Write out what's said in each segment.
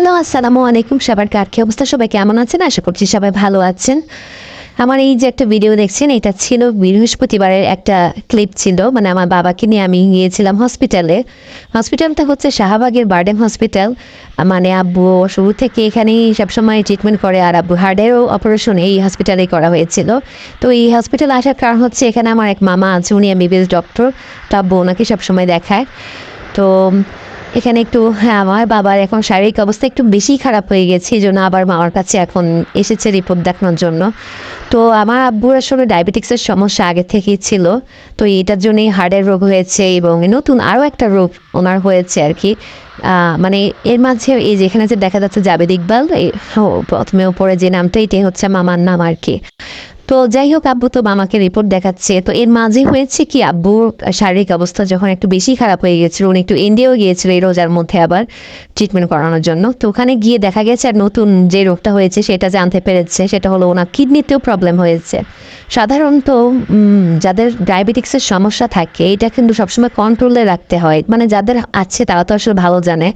Hello, আসসালামু আলাইকুম। সবার কি অবস্থা? সবাই কেমন আছেন? আশা করছি সবাই ভালো আছেন। আমার এই যে একটা ভিডিও দেখছেন, এটা ছিল বৃহস্পতিবারের একটা ক্লিপ ছিল। মানে আমার বাবাকে নিয়ে আমি গিয়েছিলাম হসপিটালে। হসপিটালটা হচ্ছে শাহবাগের বারডেম হসপিটাল। মানে আব্বু শুরু থেকে এখানেই সবসময় ট্রিটমেন্ট করে, আর আব্বু হার্টেরও অপারেশন এই হসপিটালেই করা হয়েছিল। তো এই হসপিটালে আসার কারণ হচ্ছে এখানে আমার এক মামা আছে, উনি এমবিবিএস ডক্টর। তো আব্বু ওনাকে সবসময় দেখায়। তো এখানে একটু আমার বাবার এখন শারীরিক অবস্থা একটু বেশি খারাপ হয়ে গেছে, এই জন্য আবার মামার কাছে এখন এসেছে রিপোর্ট দেখানোর জন্য। তো আমার আব্বুর আসলে ডায়াবেটিক্সের সমস্যা আগে থেকেই ছিল। তো এটার জন্যই হার্টের রোগ হয়েছে এবং নতুন আরও একটা রোগ ওনার হয়েছে আর কি। মানে এর মাঝে এই যে এখানে যে দেখা যাচ্ছে জাবেদ ইকবাল, প্রথমে ওপরে যে নামটা, এটাই হচ্ছে মামার নাম আর কি। তো যাই হোক, আব্বু তো মামাকে রিপোর্ট দেখাচ্ছে। তো এর মাঝে হয়েছে কি, আব্বুর শারীরিক অবস্থা যখন একটু বেশি খারাপ হয়ে গেছিল, উনি একটু ইন্ডিয়াও গিয়েছিল এই রোজার মধ্যে আবার ট্রিটমেন্ট করানোর জন্য। তো ওখানে গিয়ে দেখা গেছে আর নতুন যে রোগটা হয়েছে সেটা জানতে পেরেছে, সেটা হলো ওনার কিডনিতেও প্রবলেম হয়েছে। সাধারণত যাদের ডায়াবেটিক্সের সমস্যা থাকে, এটা কিন্তু সবসময় কন্ট্রোলে রাখতে হয়। মানে যাদের আছে তারা তো আসলে ভালো জানে,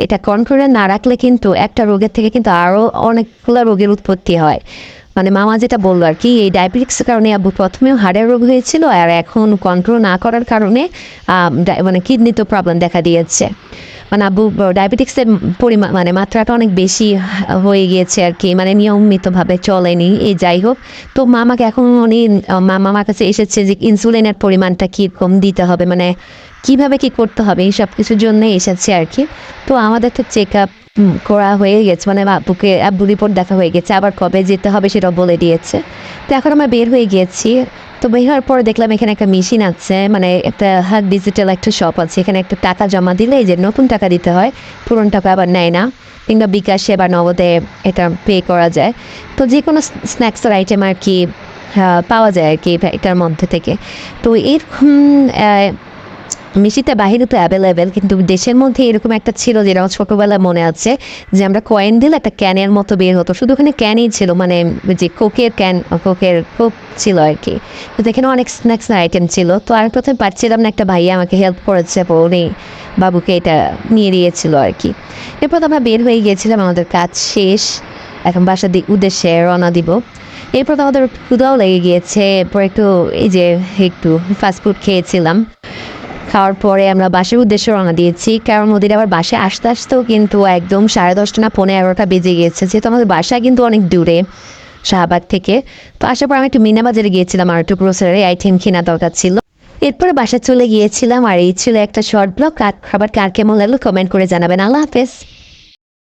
এটা কন্ট্রোলে না রাখলে কিন্তু একটা রোগের থেকে কিন্তু আরও অনেকগুলো রোগের উৎপত্তি হয়। মানে মামা যেটা বললো আর কি, এই ডায়াবেটিক্সের কারণে আব্বু প্রথমেও হার্টের রোগ হয়েছিল, আর এখন কন্ট্রোল না করার কারণে মানে কিডনিতে প্রবলেম দেখা দিয়েছে। মানে আব্বু ডায়াবেটিক্সের পরিমাণ মানে মাত্রাটা অনেক বেশি হয়ে গিয়েছে আর কি, মানে নিয়মিতভাবে চলেনি। এই যাই হোক, তো মামাকে এখন উনি মামার কাছে এসেছে যে ইনসুলিনের পরিমাণটা কীরকম দিতে হবে, মানে কিভাবে কি করতে হবে, এই সব কিছুর জন্যই এসেছে আর কি। তো আমাদের তো চেক আপ করা হয়ে গেছে, মানে আব্বু রিপোর্ট দেখা হয়ে গেছে, আবার কবে যেতে হবে সেটাও বলে দিয়েছে। তো এখন আমরা বের হয়ে গিয়েছি। তো বের হওয়ার পরে দেখলাম এখানে একটা মেশিন আছে, মানে একটা ডিজিটাল একটা শপ আছে। এখানে একটা টাকা জমা দিলে এই যে নতুন টাকা দিতে হয়, পুরনো টাকা আবার নেয় না, কিংবা বিকাশে বা নগদে এটা পে করা যায়। তো যে কোনো স্ন্যাক্সের আইটেম আর কি পাওয়া যায় আর কি এটার মধ্যে থেকে। তো এরকম মিষ্টিটা বাহিরে তো অ্যাভেলেবেল, কিন্তু দেশের মধ্যে এরকম একটা ছিল যেটা আমার ছোটোবেলায় মনে আছে, যে আমরা কয়েন দিলে একটা ক্যানের মতো বের হতো। শুধু ওখানে ক্যানই ছিল, মানে যে কোকের ক্যান, কোকের কোক ছিল আর কি। তো এখানে অনেক স্ন্যাক্স আইটেম ছিল। তো আমি প্রথমে পারছিলাম না, একটা ভাইয়া আমাকে হেল্প করেছে, উনি বাবুকে এটা নিয়ে দিয়েছিল আর কি। এরপর আমরা বের হয়ে গিয়েছিলাম, আমাদের কাজ শেষ, এখন বাসার উদ্দেশ্যে রওনা দিব। এরপর তো আমাদের ক্ষুধাও লেগে গিয়েছে, এরপর একটু এই যে একটু ফাস্টফুড খেয়েছিলাম। খাওয়ার পরে আমরা বাসের উদ্দেশ্যে রওনা দিয়েছি, কারণ ওদের আবার বাসে আসতে আসতেও কিন্তু একদম 10:30 না 11:15 বেজে গিয়েছে, যেহেতু আমাদের বাসা কিন্তু অনেক দূরে শাহবাগ থেকে। তো আসার পর আমি একটু মিনা বাজারে গিয়েছিলাম, আর একটু গ্রোসারি আইটেম কেনা দরকার ছিল। এরপরে বাসা চলে গিয়েছিলাম। আর এই ছিল একটা শর্ট ব্লগ। খাবার কার কেমন লাগলো কমেন্ট করে জানাবেন। আল্লাহ হাফেজ।